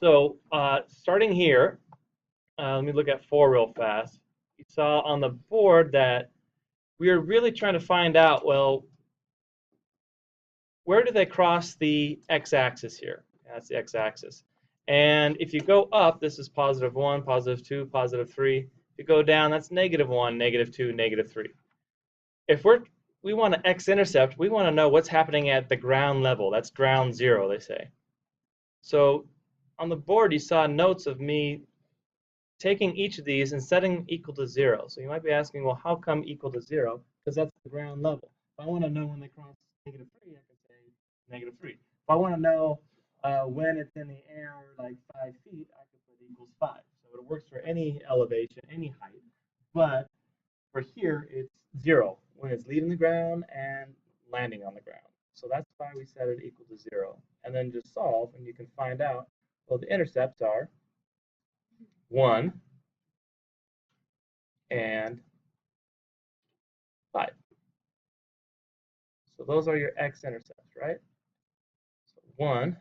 So starting here, let me look at 4 real fast. You saw on the board that we are really trying to find out, well, where do they cross the x-axis here? That's the x-axis. And if you go up, this is +1, +2, +3. If you go down, that's -1, -2, -3. If we want to x-intercept, we want to know what's happening at the ground level. That's ground zero, they say. So on the board, you saw notes of me taking each of these and setting equal to 0. So you might be asking, well, how come equal to 0? Because that's the ground level. If I want to know when they cross -3, I can say -3. If I want to know when it's in the air like 5 feet, I can put equals 5. So it works for any elevation, any height. But for here, it's 0 when it's leaving the ground and landing on the ground. So that's why we set it equal to 0. And then just solve, and you can find out, well, the intercepts are 1 and 5. So those are your x-intercepts, right? So 1,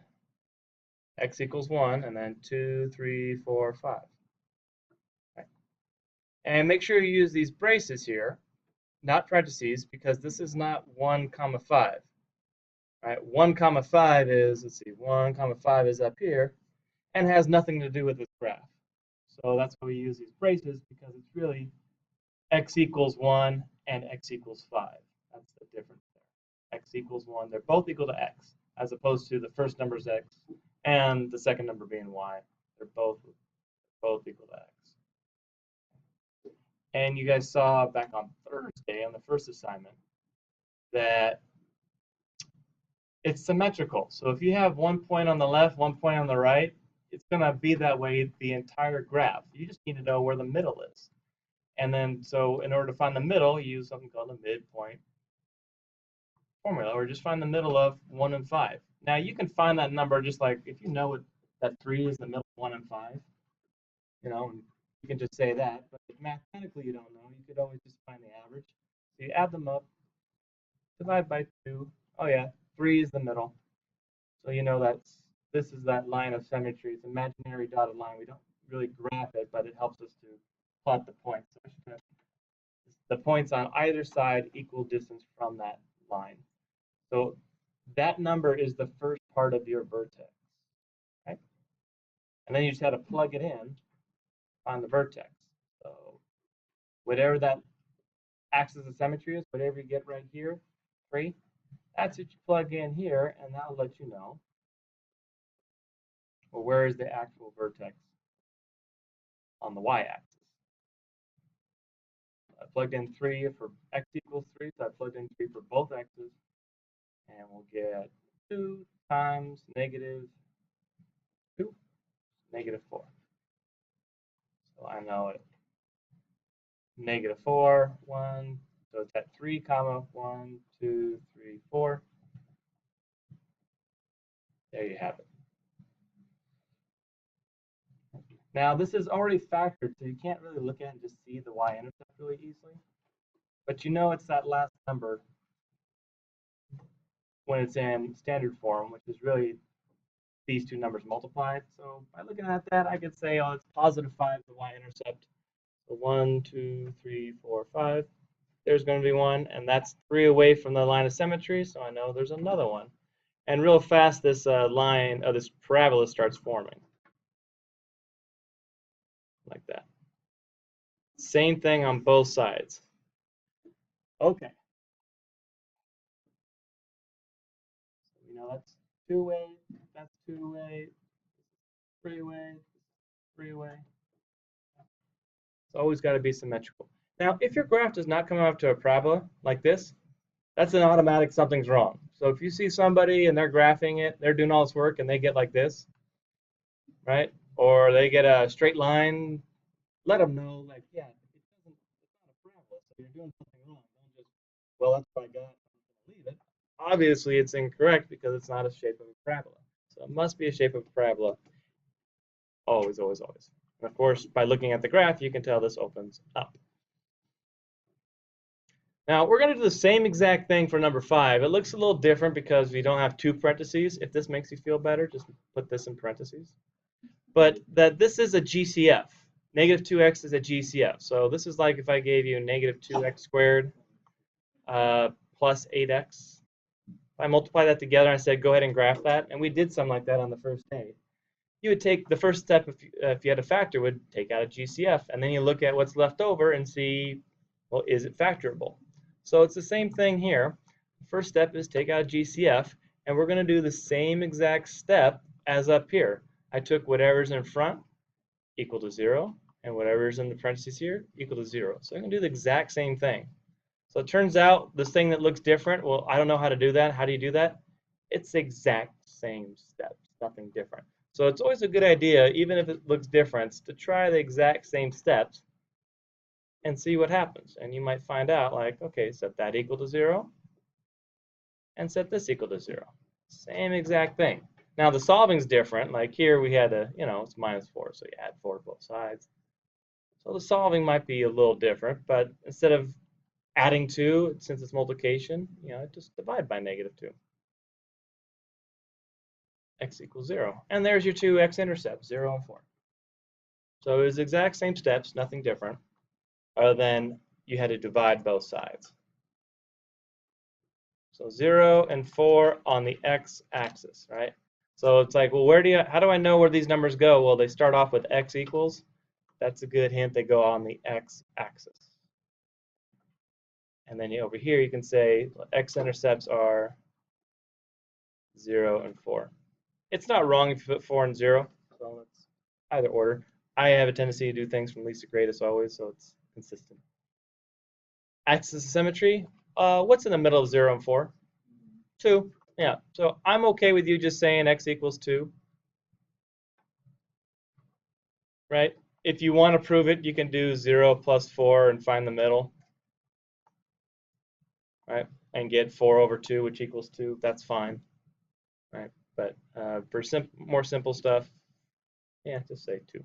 x equals 1, and then 2, 3, 4, 5. Okay. And make sure you use these braces here, not parentheses, because this is not 1 comma 5. Right? 1 comma 5 is, let's see, 1 comma 5 is up here and has nothing to do with this graph. So that's why we use these braces, because it's really x equals 1 and x equals 5. That's the difference there. X equals 1. They're both equal to x, as opposed to the first number is x and the second number being y. They're both equal to x. And you guys saw back on Thursday on the first assignment that it's symmetrical. So if you have 1 point on the left, 1 point on the right, it's going to be that way the entire graph. You just need to know where the middle is. And then, so in order to find the middle, you use something called a midpoint formula, or just find the middle of 1 and 5. Now, you can find that number just like if you know that 3 is the middle of 1 and 5, you can just say that. But if mathematically you don't know, you could always just find the average. So you add them up, divide by 2. Oh, yeah, 3 is the middle. So you know this is that line of symmetry. It's an imaginary dotted line. We don't really graph it, but it helps us to plot the points. So the points on either side equal distance from that line. So that number is the first part of your vertex, right? And then you just have to plug it in on the vertex. So whatever that axis of symmetry is, whatever you get right here, 3, that's what you plug in here, and that'll let you know, well, where is the actual vertex on the y-axis. I plugged in 3 for x equals 3, so I plugged in 3 for both x's, and we'll get 2 times -2, -4. So I know it. -4, 1, so it's at 3 comma 1, 2, 3, 4. There you have it. Now this is already factored, so you can't really look at it and just see the y-intercept really easily. But you know it's that last number when it's in standard form, which is really these two numbers multiplied. So by looking at that, I could say, oh, it's +5, the y-intercept. So 1, 2, 3, 4, 5. There's going to be 1, and that's 3 away from the line of symmetry, so I know there's another one. And real fast, this line, this parabola starts forming. Like that. Same thing on both sides. Okay. So we know that's 2-way, that's 2-way, 3-way, 3-way. It's always got to be symmetrical. Now, if your graph does not come out to a parabola like this, that's an automatic something's wrong. So if you see somebody and they're graphing it, they're doing all this work and they get like this, right? Or they get a straight line, let them know, like, yeah, it's not a parabola, so you're doing something wrong. Don't just, well, that's what I got, I'm going to leave it. Obviously, it's incorrect because it's not a shape of a parabola. So it must be a shape of a parabola. Always, always, always. And of course, by looking at the graph, you can tell this opens up. Now, we're going to do the same exact thing for number 5. It looks a little different because we don't have 2 parentheses. If this makes you feel better, just put this in parentheses. but that this is a GCF. Negative 2x is a GCF. So this is like if I gave you negative 2x squared plus 8x. If I multiply that together and I said, go ahead and graph that, and we did something like that on the first day, you would take the first step, if you had a factor, would take out a GCF, and then you look at what's left over and see, well, is it factorable? So it's the same thing here. First step is take out a GCF, and we're going to do the same exact step as up here. I took whatever's in front equal to 0, and whatever's in the parentheses here equal to 0. So I'm going to do the exact same thing. So it turns out this thing that looks different, well, I don't know how to do that. How do you do that? It's the exact same steps, nothing different. So it's always a good idea, even if it looks different, to try the exact same steps and see what happens. And you might find out, like, okay, set that equal to 0 and set this equal to 0. Same exact thing. Now the solving's different. Like here we had a, it's -4, so you add 4 to both sides. So the solving might be a little different, but instead of adding 2, since it's multiplication, just divide by -2. X equals 0. And there's your two x-intercepts, 0 and 4. So it was the exact same steps, nothing different, other than you had to divide both sides. So 0 and 4 on the x-axis, right? So it's like, well, how do I know where these numbers go? Well, they start off with x equals. That's a good hint. They go on the x-axis. And then over here, you can say x-intercepts are 0 and 4. It's not wrong if you put 4 and 0, so it's either order. I have a tendency to do things from least to greatest always, so it's consistent. Axis of symmetry, what's in the middle of 0 and 4? 2. Yeah, so I'm okay with you just saying x equals 2. Right? If you want to prove it, you can do 0 plus 4 and find the middle. Right? And get 4 over 2, which equals 2. That's fine. Right? But for more simple stuff, yeah, just say 2.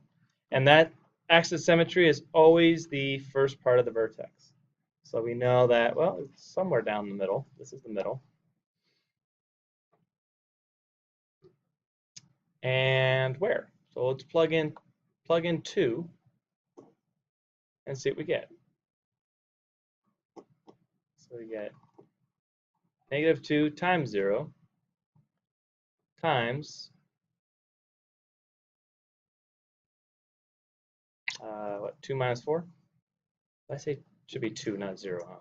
And that axis of symmetry is always the first part of the vertex. So we know that, well, it's somewhere down the middle. This is the middle. And where? So let's plug in 2 and see what we get. So we get -2 times 0 times what, 2 minus 4? I say it should be 2, not 0, huh?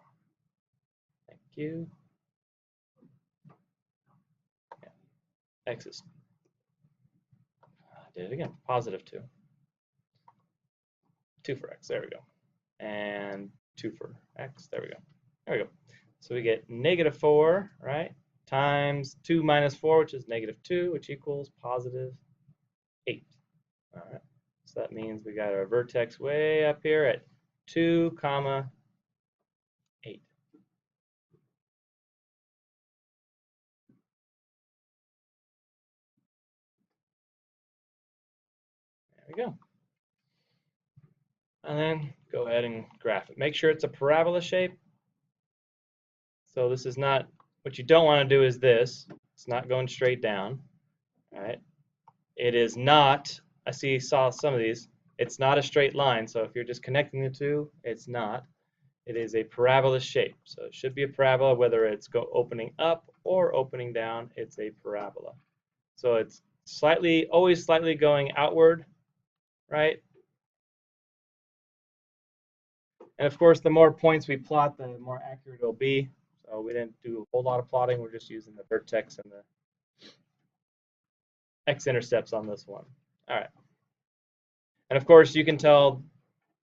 Thank you. Yeah. X is, I did it again, positive 2. 2 for x, there we go. And 2 for x, there we go. There we go. So we get -4, right, times 2 minus 4, which is -2, which equals positive 8. All right. So that means we got our vertex way up here at 2, 8. There we go. And then go ahead and graph it. Make sure it's a parabola shape. So this is not, what you don't want to do is this. It's not going straight down. All right. It is not, saw some of these, it's not a straight line. So if you're just connecting the two, it's not. It is a parabola shape. So it should be a parabola, whether it's opening up or opening down, it's a parabola. So it's always slightly going outward, right? And of course, the more points we plot, the more accurate it'll be. So we didn't do a whole lot of plotting. We're just using the vertex and the x-intercepts on this one. All right. And of course, you can tell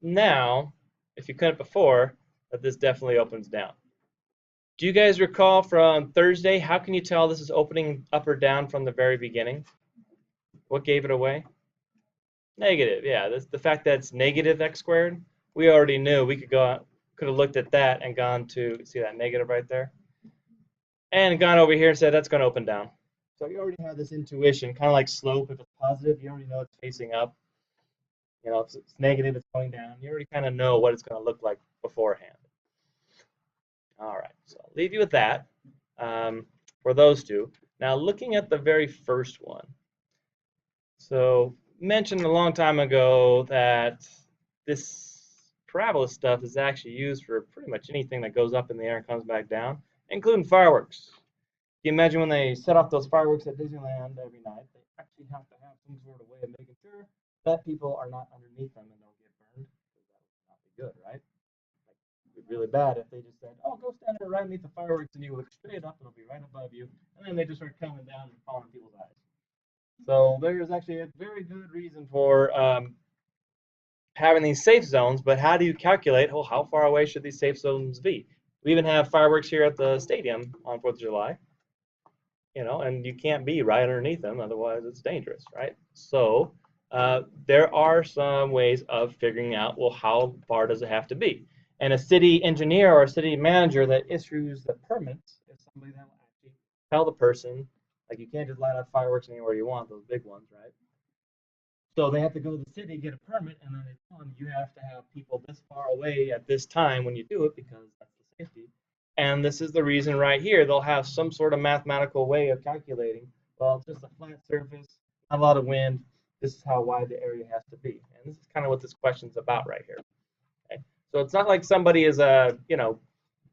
now, if you couldn't before, that this definitely opens down. Do you guys recall from Thursday, how can you tell this is opening up or down from the very beginning? What gave it away? Negative, yeah. The fact that it's negative x squared, we already knew. We could have looked at that and gone to, see that negative right there? And gone over here and said that's going to open down. So you already have this intuition, kind of like slope. If it's positive, you already know it's facing up. If it's negative, it's going down. You already kind of know what it's going to look like beforehand. All right, so I'll leave you with that for those two. Now, looking at the very first one. So mentioned a long time ago that this parabola stuff is actually used for pretty much anything that goes up in the air and comes back down, including fireworks. Can you imagine when they set off those fireworks at Disneyland every night? They actually have to have some sort of way of making sure that people are not underneath them and don't get burned, because that would not be good, right? Like, it'd be really bad if they just said, "Oh, go stand there right underneath the fireworks," and you look straight up, it'll be right above you, and then they just start coming down and falling in people's eyes. So there's actually a very good reason for having these safe zones, but how do you calculate, well, how far away should these safe zones be? We even have fireworks here at the stadium on 4th of July, and you can't be right underneath them, otherwise it's dangerous, right? So there are some ways of figuring out, well, how far does it have to be? And a city engineer or a city manager that issues the permits is somebody that will actually tell the person, like, you can't just light up fireworks anywhere you want, those big ones, right? So they have to go to the city, get a permit, and then they tell them you have to have people this far away at this time when you do it, because that's the safety. And this is the reason right here. They'll have some sort of mathematical way of calculating. Well, it's just a flat surface, not a lot of wind. This is how wide the area has to be. And this is kind of what this question's about right here. Okay? So it's not like somebody is,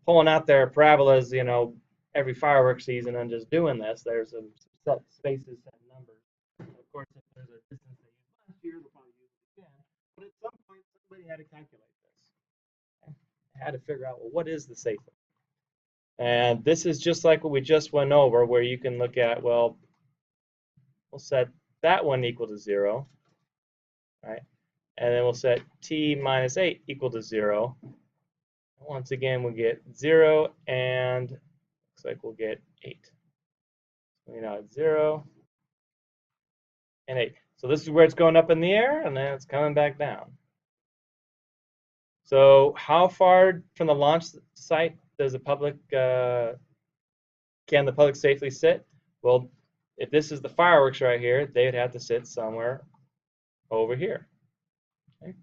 pulling out their parabolas, every fireworks season and just doing this. There's some set spaces, set numbers. Of course, if there's a distance they used last year, they'll probably use it again. But at some point, somebody had to calculate this. Okay? They had to figure out, well, what is the safe one? And this is just like what we just went over, where you can look at, well, we'll set that one equal to 0, right? And then we'll set t minus 8 equal to 0. Once again, we'll get 0, and looks like we'll get 8. It's 0 and 8. So this is where it's going up in the air, and then it's coming back down. So how far from the launch site does the public can the public safely sit? Well, if this is the fireworks right here, they would have to sit somewhere over here. Okay.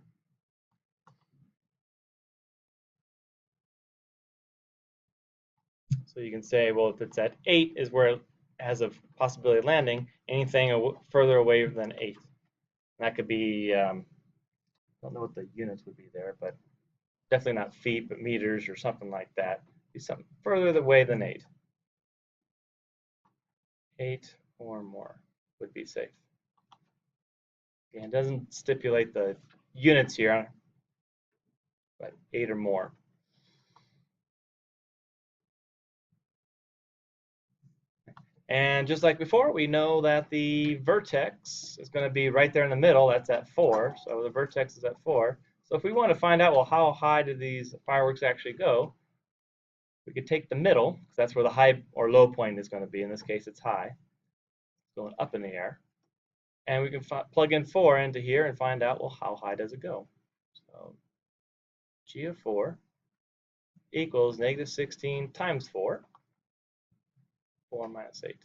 So you can say, well, if it's at 8 is where it has a possibility of landing, anything further away than 8. And that could be, I don't know what the units would be there, but definitely not feet, but meters or something like that. Be something further away than 8. 8 or more would be safe. Again, it doesn't stipulate the units here, but 8 or more. And just like before, we know that the vertex is going to be right there in the middle. That's at 4. So the vertex is at 4. So if we want to find out, well, how high do these fireworks actually go, we could take the middle, because that's where the high or low point is going to be. In this case, it's high. It's going up in the air. And we can plug in 4 into here and find out, well, how high does it go? So g of 4 equals negative 16 times 4. 4 minus 8.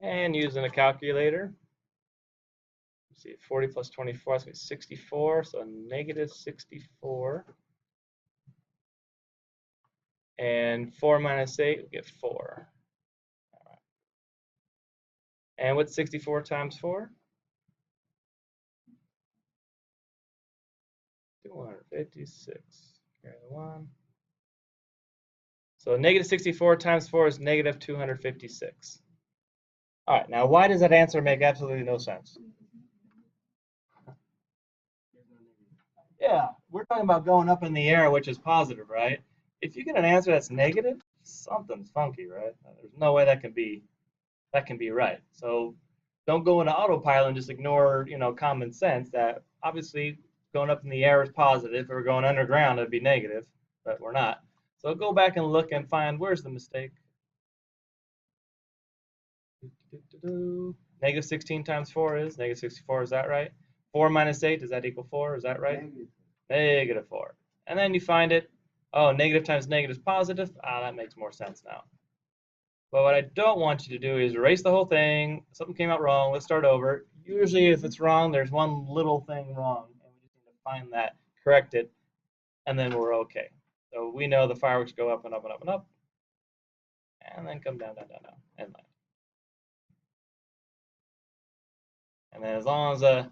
And using a calculator, let's see, 40 plus 24 is going to be 64, so negative 64. And 4 minus 8, we get 4. All right. And what's 64 times 4? 256. Carry the 1. So negative 64 times 4 is negative 256. All right, now why does that answer make absolutely no sense? Yeah, we're talking about going up in the air, which is positive, right? If you get an answer that's negative, something's funky, right? There's no way that can be right. So don't go into autopilot and just ignore, common sense that obviously going up in the air is positive. If we're going underground, it'd be negative, but we're not. So go back and look and find where's the mistake. Negative 16 times 4 is negative 64. Is that right? 4 minus 8, does that equal 4? Is that right? Negative 4. And then you find it. Oh, negative times negative is positive. That makes more sense now. But what I don't want you to do is erase the whole thing. Something came out wrong. Let's start over. Usually, if it's wrong, there's one little thing wrong, and we just need to find that, correct it, and then we're okay. So we know the fireworks go up and up and up and up, and then come down, down, down, down, and land. And then as long as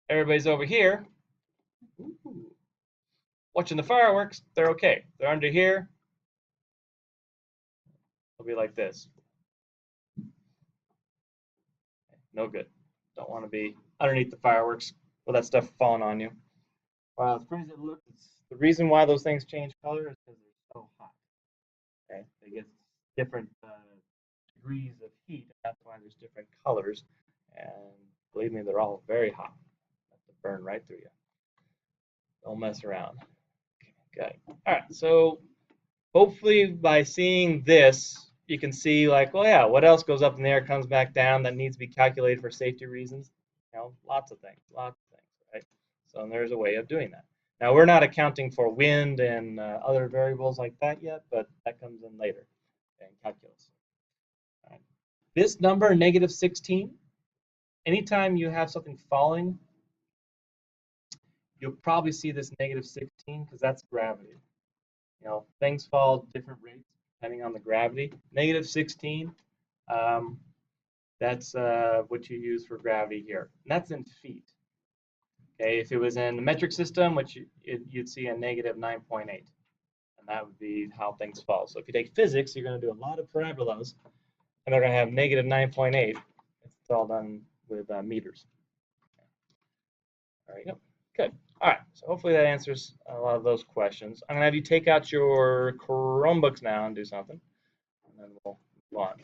everybody's over here watching the fireworks, they're okay. They're under here, it'll be like this. No good. Don't want to be underneath the fireworks with that stuff falling on you. Wow, as crazy as it looks, the reason why those things change color is because they're so hot. Okay, they get different degrees of heat, and that's why there's different colors. And believe me, they're all very hot. Have to burn right through you. Don't mess around. Okay. All right. So hopefully by seeing this, you can see like, well, yeah, what else goes up in the air, comes back down that needs to be calculated for safety reasons? You know, lots of things, right? So there's a way of doing that. Now we're not accounting for wind and other variables like that yet, but that comes in later in calculus. All right. This number, -16, anytime you have something falling, you'll probably see this -16 because that's gravity. You know, things fall different rates depending on the gravity. -16, that's what you use for gravity here. And that's in feet. Okay, if it was in the metric system, which you'd see a -9.8. And that would be how things fall. So if you take physics, you're going to do a lot of parabolas, and they're going to have -9.8. It's all done with meters. There you go. Good. All right. So hopefully that answers a lot of those questions. I'm going to have you take out your Chromebooks now and do something, and then we'll move on.